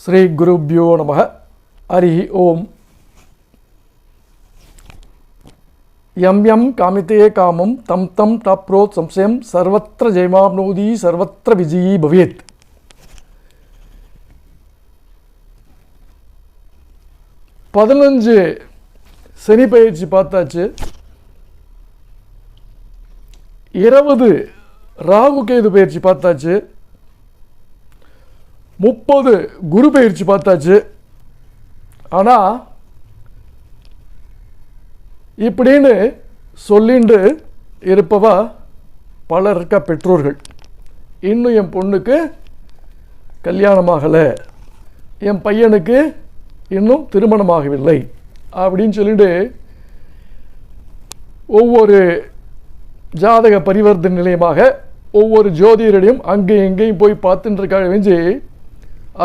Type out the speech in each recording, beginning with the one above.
ஸ்ரீ குருப்யோ நமः. ஹரி ஓம். யம் யம் காமிதே காமம் தம் தம் டாப்ரோத் சம்சயம் சர்வத்திர ஜெயமாப்னோதி சர்வத்திர விஜயீ பவேத். பதினஞ்சு சனி பயிற்சி பார்த்தாச்சு. 20 ராகு கேது பயிற்சி பார்த்தாச்சு. 30 குரு பயிற்சி பார்த்தாச்சு. ஆனால் இப்படின்னு சொல்லிண்டு இருப்பவா பலர் இருக்க பெற்றோர்கள். இன்னும் என் பொண்ணுக்கு கல்யாணமாகலை, என் பையனுக்கு இன்னும் திருமணமாகவில்லை அப்படின்னு சொல்லிட்டு ஒவ்வொரு ஜாதக பரிவர்த்தனை நிலையமாக ஒவ்வொரு ஜோதிடரையும் அங்கேயும் எங்கேயும் போய் பார்த்துட்டு இருக்காங்க. வெஞ்சி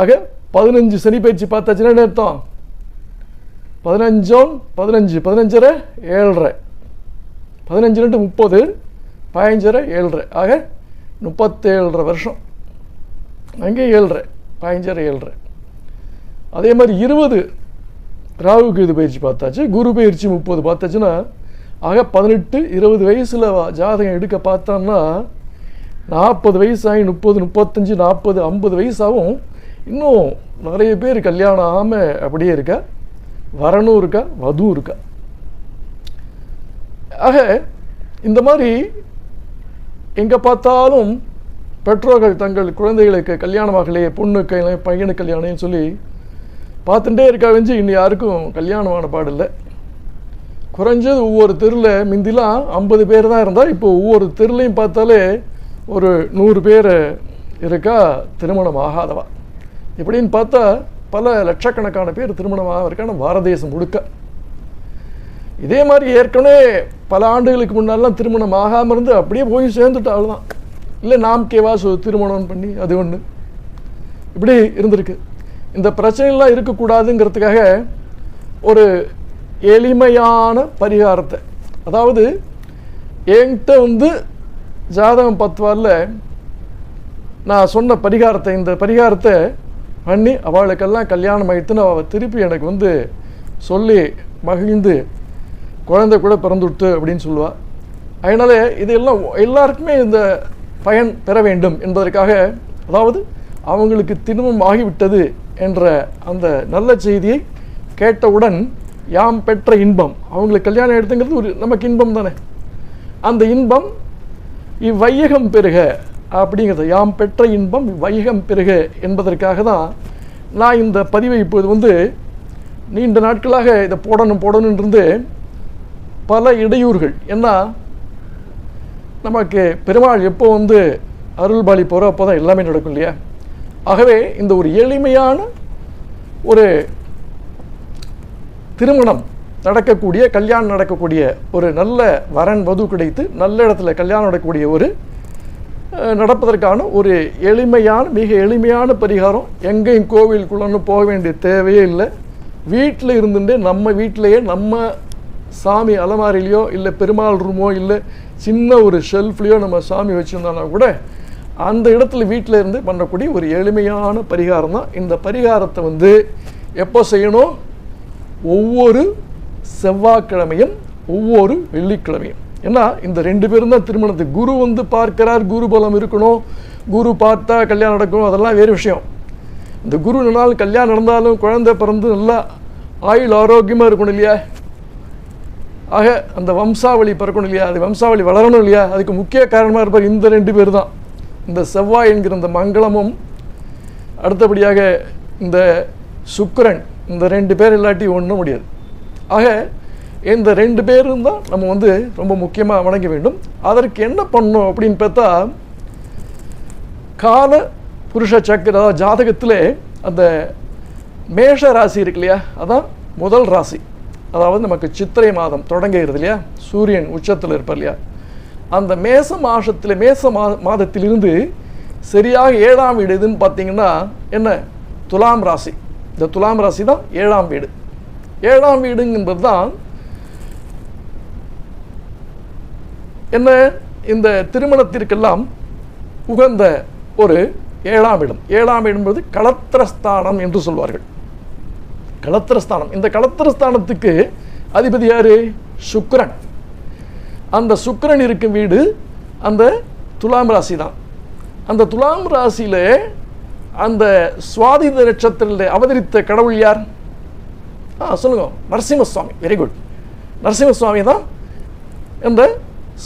ஆக 15 சனி பயிற்சி பார்த்தாச்சுன்னா என்ன அர்த்தம்? 15 15 15 7.5 15 30 15 7.5 ஆக 37 வருஷம். அங்கே 7.5 15 7.5. அதே மாதிரி 20 ராகு கேது பயிற்சி பார்த்தாச்சு. குரு பயிற்சி 30 பார்த்தாச்சுன்னா ஆக 18 20 வயசில் ஜாதகம் எடுக்க பார்த்தோம்னா 40 வயசாகி 30 35 40 50 வயசாகவும் இன்னும் நிறைய பேர் கல்யாணம் ஆகாமல் அப்படியே இருக்கா, வரணும் இருக்கா, வதுவும் இருக்கா. ஆக இந்த மாதிரி எங்கே பார்த்தாலும் பெற்றோர்கள் தங்கள் குழந்தைகளுக்கு கல்யாணமாகலையே, பொண்ணுக்கு பையனுக்கு கல்யாணம்னு சொல்லி பார்த்துட்டே இருக்கா. வெஞ்சு இன்னும் யாருக்கும் கல்யாணமான பாடில்லை. குறைஞ்சது ஒவ்வொரு தெருவில் முந்திலாம் 50 பேர் தான் இருந்தால் இப்போ ஒவ்வொரு தெருலையும் பார்த்தாலே ஒரு 100 பேர் இருக்கா திருமணம் ஆகாதவா. இப்படின்னு பார்த்தா பல லட்சக்கணக்கான பேர் திருமணமாக இருக்கான பாரத தேசம் முழுக்க. இதே மாதிரி ஏற்கனவே பல ஆண்டுகளுக்கு முன்னாலாம் திருமணம் ஆகாமல் இருந்து அப்படியே போய் சேர்ந்துட்டு அவ்வளோதான். இல்லை நாம் கேவாசு திருமணம் பண்ணி அது ஒன்று இப்படி இருந்திருக்கு. இந்த பிரச்சனைலாம் இருக்கக்கூடாதுங்கிறதுக்காக ஒரு எளிமையான பரிகாரத்தை, அதாவது என்கிட்ட ஜாதகம் 10 வாரில் நான் சொன்ன பரிகாரத்தை, இந்த பரிகாரத்தை பண்ணி அவளுக்கெல்லாம் கல்யாணம் ஆகிட்டுன்னு அவள் திருப்பி எனக்கு சொல்லி மகிழ்ந்து குழந்தை கூட பிறந்துவிட்டு அப்படின்னு சொல்லுவாள். அதனால் இதெல்லாம் எல்லாருக்குமே இந்த பயன் பெற வேண்டும் என்பதற்காக, அதாவது அவங்களுக்கு திருமணம் ஆகிவிட்டது என்ற அந்த நல்ல செய்தியை கேட்டவுடன் யாம் பெற்ற இன்பம், அவங்களுக்கு கல்யாணம் எடுத்துங்கிறது ஒரு நமக்கு இன்பம் தானே, அந்த இன்பம் இவ்வையகம் பெருக அப்படிங்கிறது, யாம் பெற்ற இன்பம் இவ்வையகம் பெருக என்பதற்காக தான் நான் இந்த பதிவை இப்போது நீண்ட நாட்களாக இதை போடணும் இருந்து பல இடையூறுகள். ஏன்னா நமக்கு பெருமாள் எப்போ அருள்பாலி போகிறோம் அப்போ தான் எல்லாமே நடக்கும் இல்லையா. ஆகவே இந்த ஒரு எளிமையான ஒரு திருமணம் நடக்கக்கூடிய, கல்யாணம் நடக்கக்கூடிய ஒரு நல்ல வரன் வது கிடைத்து நல்ல இடத்துல கல்யாணம் நடக்கக்கூடிய ஒரு நடப்பதற்கான ஒரு எளிமையான, மிக எளிமையான பரிகாரம். எங்கேயும் கோவிலுக்குள்ளன்னு போக வேண்டிய தேவையே இல்லை. வீட்டில் இருந்துட்டு நம்ம வீட்டிலையே நம்ம சாமி அலமாரிலையோ இல்லை பெருமாள் ரூமோ இல்லை சின்ன ஒரு ஷெல்ஃப்லேயோ நம்ம சாமி வச்சுருந்தோன்னா கூட அந்த இடத்துல வீட்டில் இருந்து பண்ணக்கூடிய ஒரு எளிமையான பரிகாரம் தான். இந்த பரிகாரத்தை எப்போ செய்யணும்? ஒவ்வொரு செவ்வாய்க்கிழமையும் ஒவ்வொரு வெள்ளிக்கிழமையும். ஏன்னா இந்த 2 பேரும் தான் திருமணத்துக்கு. குரு பார்க்கிறார், குரு பலம் இருக்கணும், குரு பார்த்தா கல்யாணம் நடக்கணும், அதெல்லாம் வேறு விஷயம். இந்த குரு நாள் கல்யாணம் நடந்தாலும் குழந்தை பிறந்து நல்லா ஆயுள் ஆரோக்கியமாக இருக்கணும் இல்லையா. ஆக அந்த வம்சாவளி பிறக்கணும் இல்லையா, அது வம்சாவளி வளரணும் இல்லையா. அதுக்கு முக்கிய காரணமாக இருப்பார் இந்த 2 பேர் தான். இந்த செவ்வாய் என்கிற இந்த மங்களமும், அடுத்தபடியாக இந்த சுக்கிரன், இந்த 2 பேர் இல்லாட்டி ஒன்றும் முடியாது. ஆக இந்த 2 பேரும் தான் நம்ம ரொம்ப முக்கியமாக வணங்க வேண்டும். அதற்கு என்ன பண்ணணும் அப்படின்னு பார்த்தா, கால புருஷ சக்கர, அதாவது ஜாதகத்தில் அந்த மேஷ ராசி இருக்கு இல்லையா, அதான் முதல் ராசி. அதாவது நமக்கு சித்திரை மாதம் தொடங்குகிறது இல்லையா, சூரியன் உச்சத்தில் இருப்பார் இல்லையா. அந்த மேச மாதத்திலிருந்து சரியாக 7ஆம் வீடு எதுன்னு பார்த்தீங்கன்னா என்ன? துலாம் ராசி. இந்த துலாம் ராசி தான் 7ஆம் வீடு. 7ஆம் வீடுங்கிறது தான் என்ன? இந்த திருமணத்திற்கெல்லாம் உகந்த ஒரு ஏழாம் இடம். ஏழாம் இடம் என்பது களத்திரஸ்தானம் என்று சொல்வார்கள். களத்திரஸ்தானம். இந்த களத்திரஸ்தானத்துக்கு அதிபதி யாரு? சுக்கிரன். அந்த சுக்கிரன் இருக்கும் வீடு அந்த துலாம் ராசி தான். அந்த துலாம் ராசியில அந்த சுவாதி நட்சத்திரத்தில் அவதரித்த கடவுள் யார்? சொல்லுங்க. நரசிம்மசுவாமி. Very good. நரசிம்மசுவாமி தான் இந்த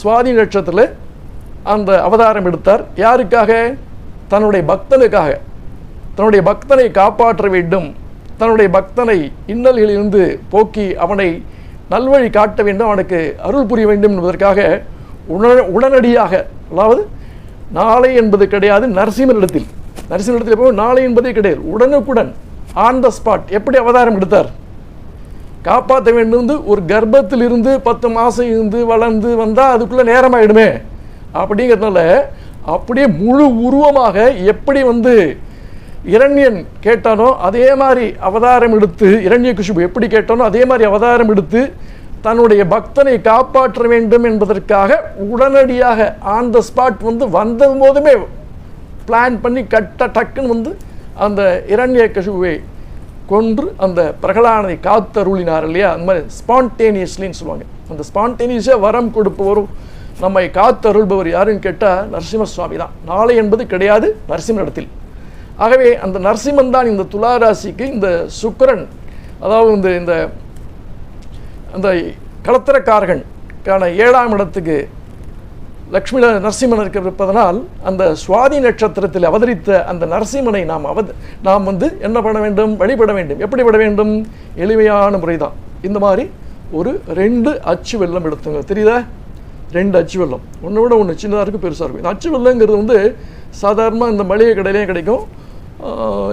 சுவாதி நட்சத்திரத்தில் அந்த அவதாரம் எடுத்தார். யாருக்காக? தன்னுடைய பக்தனுக்காக. தன்னுடைய பக்தனை காப்பாற்ற வேண்டும், தன்னுடைய பக்தனை இன்னல்களிலிருந்து போக்கி அவனை நல்வழி காட்ட வேண்டும், அவனுக்கு அருள் புரிய வேண்டும் என்பதற்காக உடனடியாக, அதாவது நாளை என்பது கிடையாது, நரசிம்மனிடத்தில் போய் நாளை என்பதே கிடையாது, உடனுக்குடன் ஆன் த ஸ்பாட் எப்படி அவதாரம் எடுத்தார்? காப்பாற்ற வேண்டும். ஒரு கர்ப்பத்தில் இருந்து 10 மாதம் இருந்து வளர்ந்து வந்தால் அதுக்குள்ளே நேரமாயிடுமே அப்படிங்கிறதுனால அப்படியே முழு உருவமாக எப்படி இரண்யன் கேட்டானோ அதே மாதிரி அவதாரம் எடுத்து, இரண்யகிஷிபு எப்படி கேட்டானோ அதே மாதிரி அவதாரம் எடுத்து தன்னுடைய பக்தனை காப்பாற்ற வேண்டும் என்பதற்காக உடனடியாக ஆன் த ஸ்பாட் வந்த போதுமே பிளான் பண்ணி டக்குன்னு அந்த இரண்யகிஷிபுவை கொன்று அந்த பிரகலாதனை காத்தருளினார் இல்லையா? அந்த மாதிரி ஸ்பான்டேனியஸ்லின்னு சொல்லுவாங்க. அந்த ஸ்பான்டேனியஸாக வரம் கொடுப்பவரும் நம்மை காத்தருள்பவர் யாருன்னு கேட்டால் நரசிம்மசுவாமி தான். நாளை என்பது கிடையாது நரசிம்மனிடத்தில். ஆகவே அந்த நரசிம்மன் தான் இந்த துலா ராசிக்கு இந்த சுக்கிரன், அதாவது இந்த அந்த களத்திரக்காரகனுக்கான 7ஆம் இடத்துக்கு லக்ஷ்மி நரசிம்மன் இருப்பதனால் அந்த சுவாதி நட்சத்திரத்தில் அவதரித்த அந்த நரசிம்மனை நாம் என்ன பண்ண வேண்டும்? வழிபட வேண்டும். எப்படி விட வேண்டும்? எளிமையான முறை தான். இந்த மாதிரி ஒரு 2 அச்சு வெல்லம் எடுத்துங்க. தெரியுதா? 2 அச்சு வெல்லம். ஒன்று விட ஒன்று சின்னதாக இருக்கும், பெருசாக இருக்கும். இந்த அச்சு வெல்லங்கிறது சாதாரணமாக இந்த மளிகை கடையிலையும் கிடைக்கும்,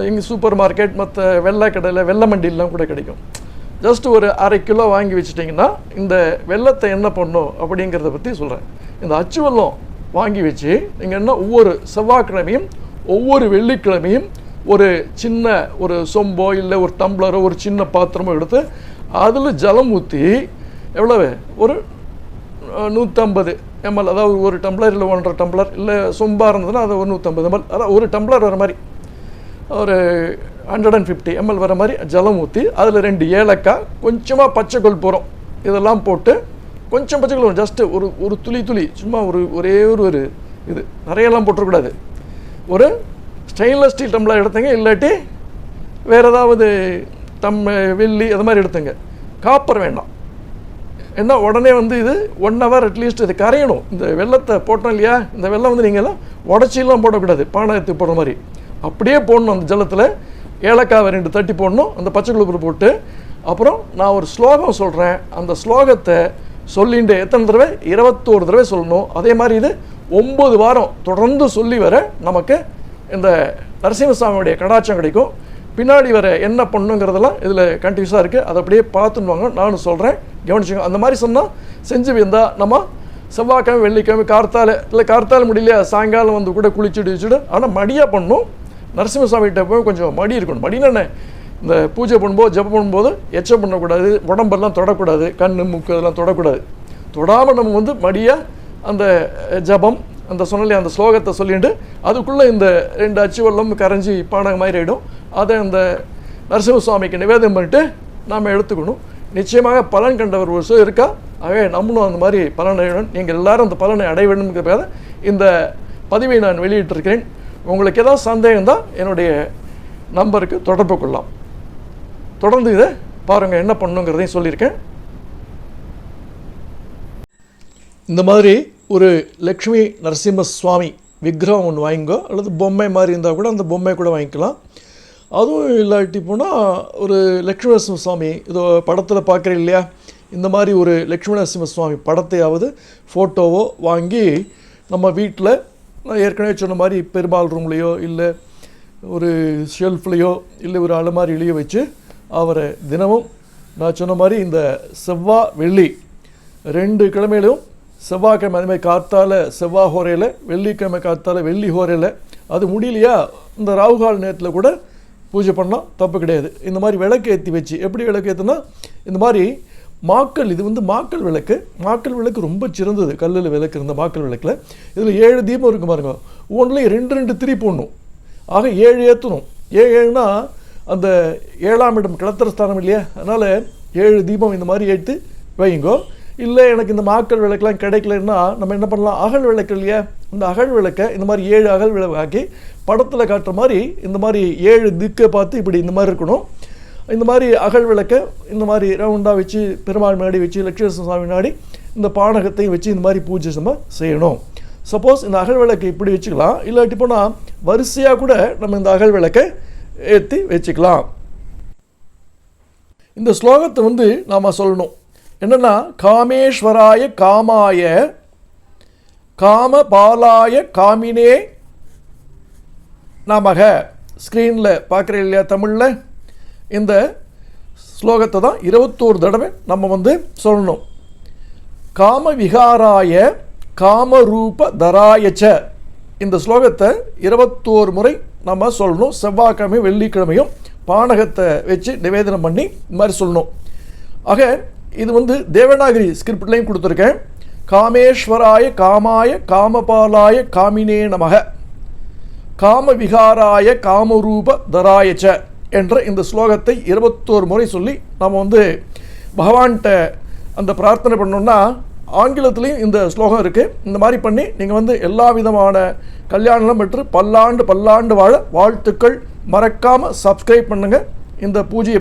இங்கே சூப்பர் மார்க்கெட் மற்ற வெள்ளை கடையில் வெள்ளை மண்டிலாம் கூட கிடைக்கும். ஜஸ்ட் ஒரு 1/2 கிலோ வாங்கி வச்சுட்டிங்கன்னா இந்த வெள்ளத்தை என்ன பண்ணணும் அப்படிங்கிறத பற்றி சொல்கிறேன். இந்த அச்சு வெல்லம் வாங்கி வச்சு நீங்கள் என்ன ஒவ்வொரு செவ்வாய்க்கிழமையும் ஒவ்வொரு வெள்ளிக்கிழமையும் ஒரு சின்ன ஒரு சொம்போ இல்லை ஒரு டம்ளரோ ஒரு சின்ன பாத்திரமோ எடுத்து அதில் ஜலம் ஊற்றி எவ்வளவு? ஒரு 150 ml, அதாவது ஒரு டம்ளர் இல்லை 1.5 டம்ளர், இல்லை சொம்பாக இருந்ததுன்னா அது ஒரு 150 ml, அதாவது ஒரு டம்ளர் வர மாதிரி ஒரு 150 ml வர மாதிரி ஜலம் ஊற்றி அதில் 2 ஏலக்காய், கொஞ்சமாக பச்சைக்கொள் போகிறோம், இதெல்லாம் போட்டு கொஞ்சம் பச்சைக்கொள், ஜஸ்ட்டு ஒரு துளி சும்மா ஒரே ஒரு இது, நிறையெல்லாம் போட்டுறக்கூடாது. ஒரு ஸ்டெயின்லெஸ் ஸ்டீல் டம்ளர் எடுத்துங்க, இல்லாட்டி வேறு ஏதாவது வெள்ளி அது மாதிரி எடுத்துங்க. காப்பர் வேண்டாம். ஏன்னா உடனே இது 1 hour அட்லீஸ்ட் இது கரையணும். இந்த வெள்ளத்தை போட்டோம் இல்லையா, இந்த வெள்ளம் நீங்கள்லாம் உடச்சிலாம் போடக்கூடாது, பானகத்துக்கு போடுற மாதிரி அப்படியே போடணும். அந்த ஜலத்தில் ஏலக்காவை 2 தட்டி போடணும், அந்த பச்சைக்குழுப்பு போட்டு. அப்புறம் நான் ஒரு ஸ்லோகம் சொல்கிறேன், அந்த ஸ்லோகத்தை சொல்லிட்டு எத்தனை தடவை? 21 தடவை சொல்லணும். அதே மாதிரி இது 9 வாரம் தொடர்ந்து சொல்லி வர நமக்கு இந்த நரசிம்மசாமியுடைய கடாட்சம் கிடைக்கும். பின்னாடி வர என்ன பண்ணுங்கிறதெல்லாம் இதில் கண்டினியூஸாக இருக்குது, அதை அப்படியே பார்த்துன்னு நானும் சொல்கிறேன், கவனிச்சுங்க. அந்த மாதிரி சொன்னால் செஞ்சு வந்தால் நம்ம செவ்வாய்க்கிழமை வெள்ளிக்கிழமை கார்த்தால முடியலையா சாயங்காலம் கூட குளிச்சுட்டு ஆனால் மடியாக பண்ணணும். நரசிம்மசாமிகிட்ட போய் கொஞ்சம் மடி இருக்கணும். மடினா என்ன? இந்த பூஜை பண்ணும்போது ஜபம் பண்ணும்போது எச்சம் பண்ணக்கூடாது, உடம்பெல்லாம் தொடக்கூடாது, கண் மூக்கு அதெல்லாம் தொடக்கூடாது. தொடாமல் நம்ம மடியாக அந்த ஜபம் அந்த சொன்னாலே அந்த ஸ்லோகத்தை சொல்லிட்டு அதுக்குள்ளே இந்த 2 அச்சு வெல்லம் கரைஞ்சி பானகம் மாதிரி ஆகிடும். அதை அந்த நரசிம்மசுவாமிக்கு நிவேதனம் பண்ணிட்டு நாம் எடுத்துக்கணும். நிச்சயமாக பலன் கண்டவர் ஒரு சிலர் இருக்கா. ஆகவே நம்மளும் அந்த மாதிரி பலன் அடையணும். நீங்கள் எல்லாரும் அந்த பலனை அடைய வேண்டும்ங்கிறத இந்த பதிவை நான் வெளியிட்டிருக்கிறேன். உங்களுக்கு ஏதாவது சந்தேகம் தான் என்னுடைய நம்பருக்கு தொடர்பு கொள்ளலாம். தொடர்ந்து இதை பாருங்கள், என்ன பண்ணுங்கிறதையும் சொல்லியிருக்கேன். இந்த மாதிரி ஒரு லக்ஷ்மி நரசிம்மசுவாமி விக்கிரகம் ஒன்று வாங்கிக்கோ, அல்லது பொம்மை மாதிரி இருந்தால் கூட அந்த பொம்மை கூட வாங்கிக்கலாம். அதுவும் இல்லாட்டி போனால் ஒரு லக்ஷ்மி நரசிம்மசுவாமி இதோ படத்தில் பார்க்குறேன் இல்லையா, இந்த மாதிரி ஒரு லக்ஷ்மி நரசிம்மசுவாமி படத்தையாவது ஃபோட்டோவோ வாங்கி நம்ம வீட்டில், நான் ஏற்கனவே சொன்ன மாதிரி பெருமாள் ரூம்லேயோ இல்லை ஒரு ஷெல்ஃப்லேயோ இல்லை ஒரு அலமாரியிலையோ வச்சு அவரை தினமும் நான் சொன்ன மாதிரி இந்த செவ்வாய் வெள்ளி 2 கிழமையிலும், செவ்வாய்க்கிழமை அதுமாதிரி காத்தால் செவ்வாய் ஹோரையில், வெள்ளிக்கிழமை காத்தால் வெள்ளி ஹோரையில், அது முடியலையா இந்த ராகுகால் நேரத்தில் கூட பூஜை பண்ணால் தப்பு கிடையாது. இந்த மாதிரி விளக்கு ஏற்றி வச்சு, எப்படி விளக்கு ஏற்றுனா இந்த மாதிரி மாக்கள், இது மாக்கள் விளக்கு. மாக்கள் விளக்கு ரொம்ப சிறந்தது. கல்லில் விளக்கு இருந்த மாக்கள் விளக்கில் இதில் 7 தீபம் இருக்கும் பாருங்க. ஒவ்வொன்றிலையும் 2 திரி போடணும். ஆக 7 ஏற்றணும். 7னா அந்த 7ஆம் இடம் கிளத்திரஸ்தானம் இல்லையா, அதனால் 7 தீபம் இந்த மாதிரி ஏற்று வைங்கோ. இல்லை எனக்கு இந்த மாக்கள் விளக்கெலாம் கிடைக்கலன்னா நம்ம என்ன பண்ணலாம், அகல் விளக்கு இல்லையா, இந்த அகல் விளக்கை இந்த மாதிரி 7 அகல் விளக்கு ஆக்கி படத்தில் காட்டுற மாதிரி இந்த மாதிரி 7 திக்கை பார்த்து இப்படி இந்த மாதிரி இருக்கணும். இந்த மாதிரி அகல் விளக்கை இந்த மாதிரி ரவுண்டாக வச்சு பெருமாள் முன்னாடி வச்சு லட்சுமி சுவாமி முன்னாடி இந்த பானகத்தையும் வச்சு இந்த மாதிரி பூஜை நம்ம செய்யணும். சப்போஸ் இந்த அகல் விளக்கை இப்படி வச்சுக்கலாம், இல்லாட்டி போனால் வரிசையாக கூட நம்ம இந்த அகல் விளக்கை ஏற்றி வச்சுக்கலாம். இந்த ஸ்லோகத்தை நாம் சொல்லணும். என்னென்னா, காமேஸ்வராய காமாய காமபாலாய காமினே நமக. ஸ்க்ரீனில் பார்க்குறீங்க இல்லையா தமிழில், இந்த ஸ்லோகத்தை தான் 21 தடவை நம்ம சொல்லணும். காம விகாராய காமரூப தராயச்ச, இந்த ஸ்லோகத்தை 21 முறை நம்ம சொல்லணும். செவ்வாய்க்கிழமையும் வெள்ளிக்கிழமையும் பானகத்தை வச்சு நிவேதனம் பண்ணி இந்த மாதிரி சொல்லணும். ஆக இது தேவநாகரி ஸ்கிரிப்ட்லையும் கொடுத்துருக்கேன். காமேஸ்வராய காமாய காமபாலாய காமினே நமக காம விகாராய காமரூப தராயச்ச என்ற இந்த ஸ்லோகத்தை 21 முறை சொல்லி நம்ம பகவான்கிட்ட அந்த பிரார்த்தனை பண்ணோம்னா, ஆங்கிலத்துலேயும் இந்த ஸ்லோகம் இருக்குது. இந்த மாதிரி பண்ணி நீங்கள் எல்லா விதமான கல்யாணம் பெற்று பல்லாண்டு பல்லாண்டு வாழ வாழ்த்துக்கள். மறக்காமல் சப்ஸ்கிரைப் பண்ணுங்கள். இந்த பூஜையை